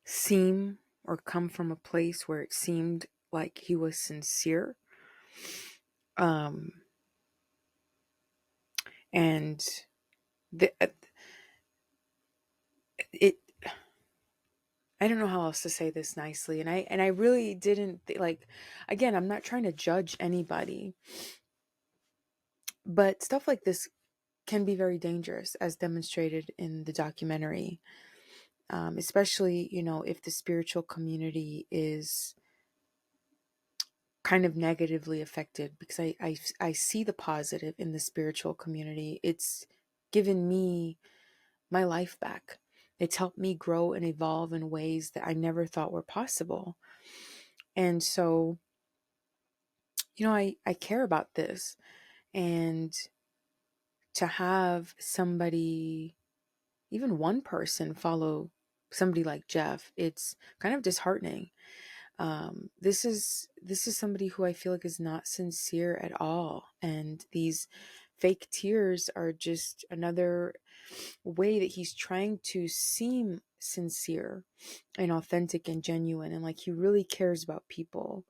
seem or come from a place where it seemed like he was sincere. And I don't know how else to say this nicely. And I really didn't again, I'm not trying to judge anybody, but stuff like this can be very dangerous, as demonstrated in the documentary. Especially, if the spiritual community is kind of negatively affected, because I see the positive in the spiritual community. It's given me my life back. It's helped me grow and evolve in ways that I never thought were possible. And so, I care about this. And to have somebody, even one person, follow somebody like Jeff, it's kind of disheartening. This is somebody who I feel like is not sincere at all. And these fake tears are just another way that he's trying to seem sincere and authentic and genuine, and like he really cares about people.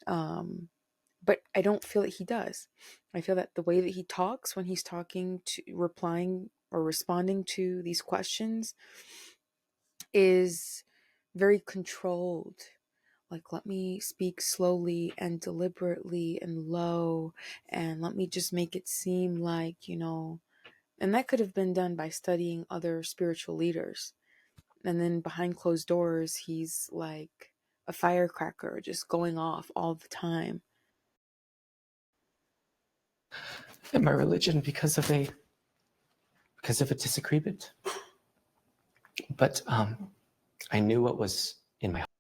But I don't feel that he does. I feel that the way that he talks when he's talking to, replying or responding to these questions, is very controlled. Like, let me speak slowly and deliberately and low, and let me just make it seem like, and that could have been done by studying other spiritual leaders. And then behind closed doors, he's like a firecracker, just going off all the time. And my religion because of a disagreement. But I knew what was in my heart.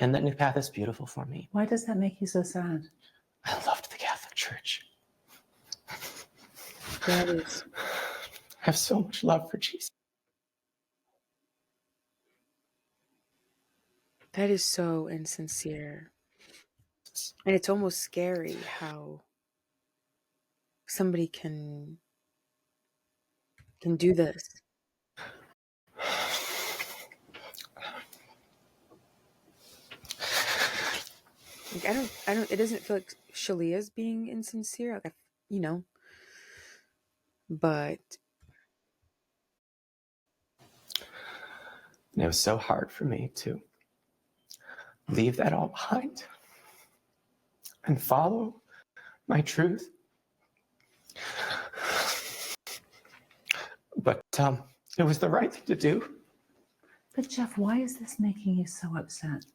And that new path is beautiful for me. Why does that make you so sad? I loved the Catholic Church. I have so much love for Jesus. That is so insincere. And it's almost scary how somebody can do this. Like, I don't, it doesn't feel like Shaleia's being insincere. Like, But And it was so hard for me to leave that all behind and follow my truth. But it was the right thing to do. But Jeff, why is this making you so upset?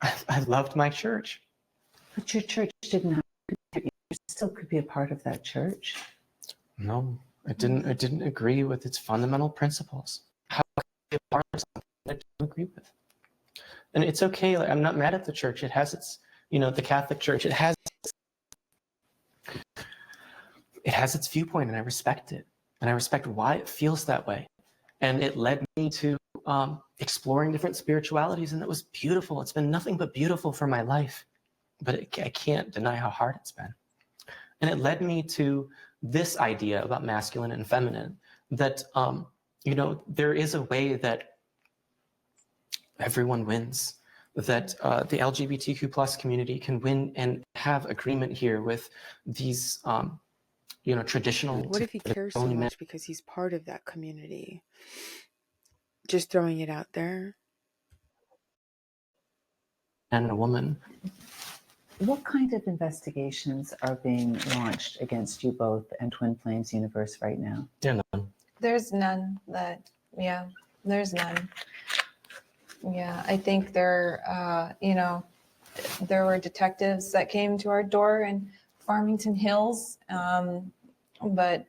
I loved my church. But your church didn't have to, you still could be a part of that church. No, I didn't agree with its fundamental principles. How could I be a part of something I don't agree with? And it's okay. Like, I'm not mad at the church. It has its, the Catholic Church. It has its viewpoint, and I respect it. And I respect why it feels that way. And it led me to exploring different spiritualities, and it was beautiful. It's been nothing but beautiful for my life. But I can't deny how hard it's been. And it led me to this idea about masculine and feminine, that, there is a way that everyone wins, that the LGBTQ plus community can win and have agreement here with these, traditional. what if he cares so much because he's part of that community? Just throwing it out there. And a woman. What kind of investigations are being launched against you both and Twin Flames Universe right now? Yeah, none. There's none there's none. Yeah, I think there were detectives that came to our door in Farmington Hills, but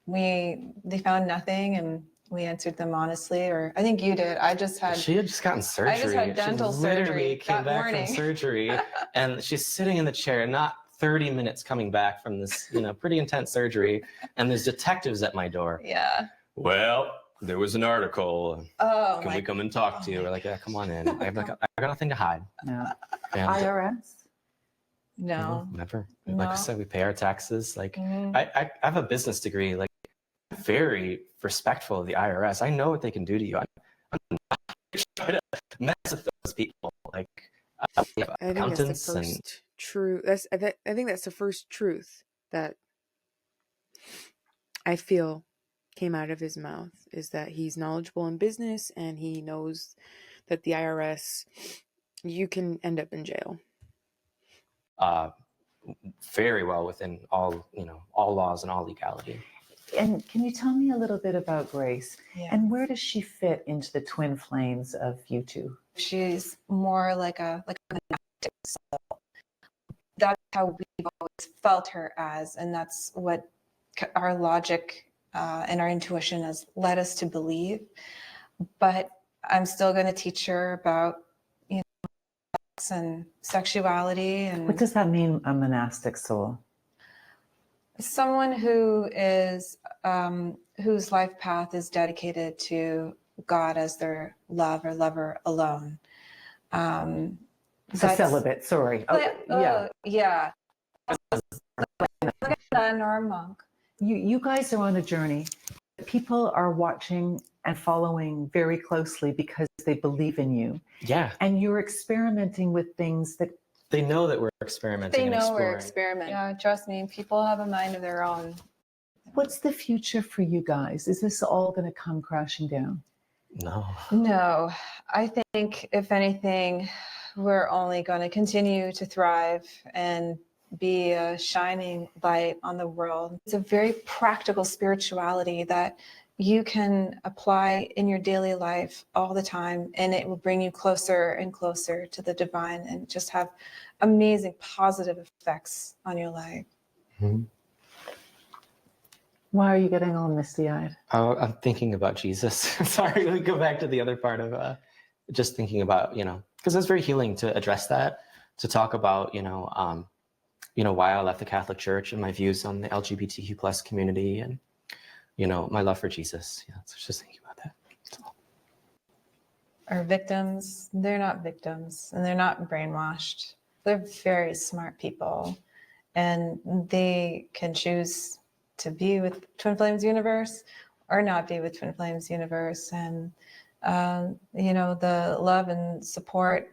they found nothing, and we answered them honestly, or I think you did. She had just gotten surgery. I just had dental she literally surgery came that back morning. from surgery, and she's sitting in the chair, not 30 minutes coming back from this, pretty intense surgery, and there's detectives at my door. Yeah. Well, there was an article. Oh, Can we come and talk to you? We're like, yeah, come on in. I got nothing to hide. No. And IRS? No. never. No. Like I said, we pay our taxes. Like Mhm. I have a business degree. Like, I'm very respectful of the IRS. I know what they can do to you. I'm not trying to mess with those people. Like, we have I think that's accountants the first true. I think that's the first truth that I feel came out of his mouth, is that he's knowledgeable in business and he knows that the IRS, you can end up in jail. very well within all laws and all legality. And can you tell me a little bit about Grace? Yeah. And where does she fit into the twin flames of you two? She's more like a monastic soul. That's how we've always felt her as, and that's what our logic and our intuition has led us to believe. But I'm still going to teach her about sex and sexuality. And What does that mean, a monastic soul? someone who is whose life path is dedicated to God as their love or lover alone. So celibate, sorry. Yeah. Like a nun or a monk. You guys are on a journey. People are watching and following very closely because they believe in you. Yeah. And you're experimenting with things that They know that we're experimenting. They know and we're exploring. experimenting. Yeah, trust me, people have a mind of their own. What's the future for you guys? Is this all going to come crashing down? No, I think if anything, we're only going to continue to thrive and be a shining light on the world. It's a very practical spirituality that you can apply in your daily life all the time, and it will bring you closer and closer to the divine and just have amazing positive effects on your life. Mm-hmm. Why are you getting all misty-eyed? I'm thinking about Jesus. Sorry, we go back to the other part of just thinking about, because it's very healing to address that, to talk about, why I left the Catholic Church and my views on the LGBTQ plus community and, my love for Jesus. Yeah, so just thinking about that. Our victims, they're not victims and they're not brainwashed. They're very smart people and they can choose to be with Twin Flames Universe or not be with Twin Flames Universe. And, the love and support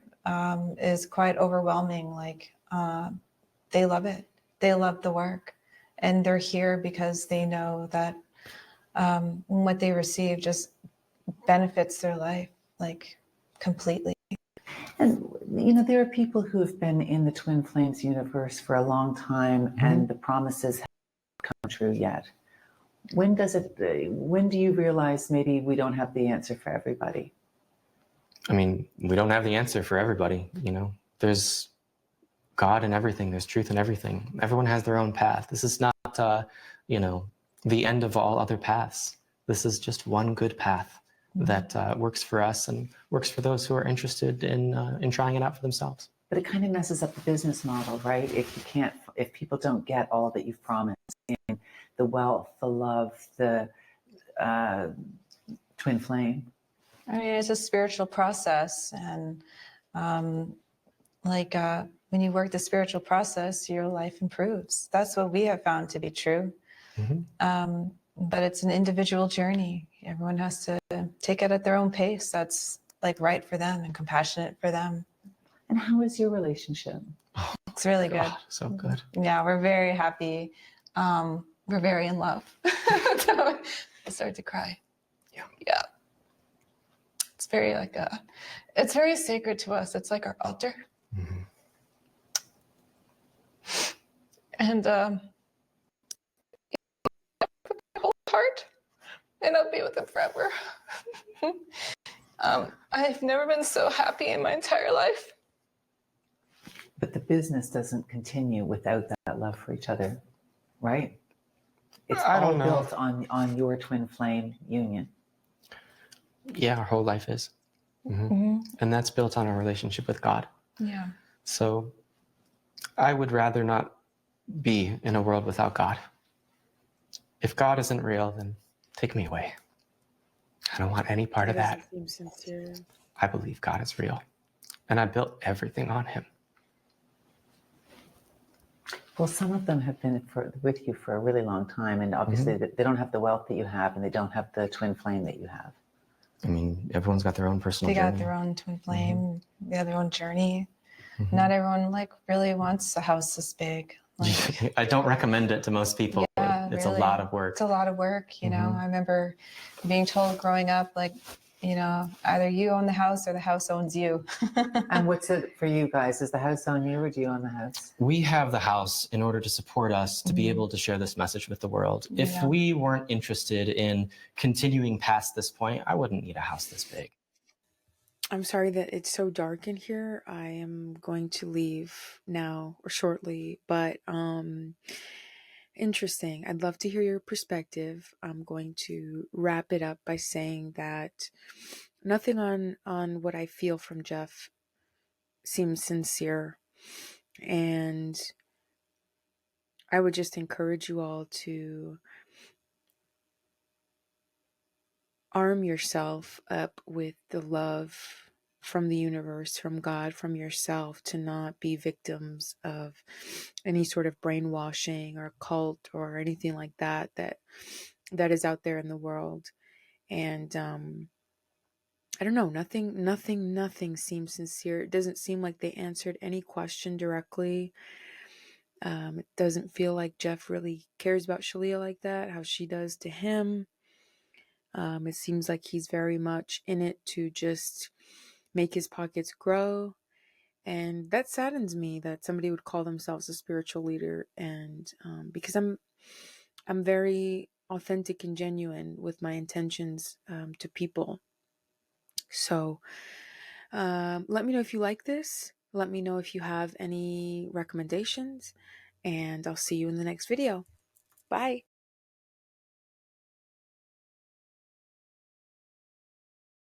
is quite overwhelming. Like, they love it. They love the work. And they're here because they know that what they receive just benefits their life like completely. And, you know, there are people who have been in the Twin Flames universe for a long time, and the promises haven't come true yet. When do you realize maybe we don't have the answer for everybody? I mean, we don't have the answer for everybody, you know. There's God in everything. There's truth in everything. Everyone has their own path. This is not, you know, the end of all other paths. This is just one good path that works for us and works for those who are interested in trying it out for themselves. But it kind of messes up the business model, right? If people don't get all that you've promised in the wealth, the love, the twin flame. I mean, it's a spiritual process, and when you work the spiritual process, your life improves. That's what we have found to be true. But it's an individual journey. Everyone has to take it at their own pace. That's like right for them and compassionate for them. And how is your relationship? It's really good. God, so good. Yeah, we're very happy. We're very in love. I started to cry. Yeah. It's very it's very sacred to us. It's like our altar. And whole heart, and I'll be with him forever. I've never been so happy in my entire life. But the business doesn't continue without that love for each other, right? It's I all don't know. built on your twin flame union. Yeah, our whole life is. And that's built on our relationship with God. Yeah. So I would rather not be in a world without God. If God isn't real, then take me away. I don't want any part of that. Doesn't seem sincere. I believe God is real, and I built everything on him. Well, some of them have been with you for a really long time, and obviously they don't have the wealth that you have, and they don't have the twin flame that you have. I mean, everyone's got their own personal They journey. got their own twin flame. They have their own journey. Not everyone really wants a house this big. I don't recommend it to most people. Yeah, it's really. a lot of work. It's a lot of work, you know. I remember being told growing up, either you own the house or the house owns you. And what's it for you guys? Does the house own you, or do you own the house? We have the house in order to support us to be able to share this message with the world. If we weren't interested in continuing past this point, I wouldn't need a house this big. I'm sorry that it's so dark in here. I am going to leave now or shortly, but interesting. I'd love to hear your perspective. I'm going to wrap it up by saying that nothing on what I feel from Jeff seems sincere, and I would just encourage you all to arm yourself up with the love from the universe, from God, from yourself, to not be victims of any sort of brainwashing or cult or anything like that is out there in the world. And I don't know, nothing seems sincere. It doesn't seem like they answered any question directly. It doesn't feel like Jeff really cares about Shaleia like that, how she does to him. It seems like he's very much in it to just make his pockets grow. And that saddens me that somebody would call themselves a spiritual leader. And because I'm very authentic and genuine with my intentions to people. So let me know if you like this. Let me know if you have any recommendations. And I'll see you in the next video. Bye.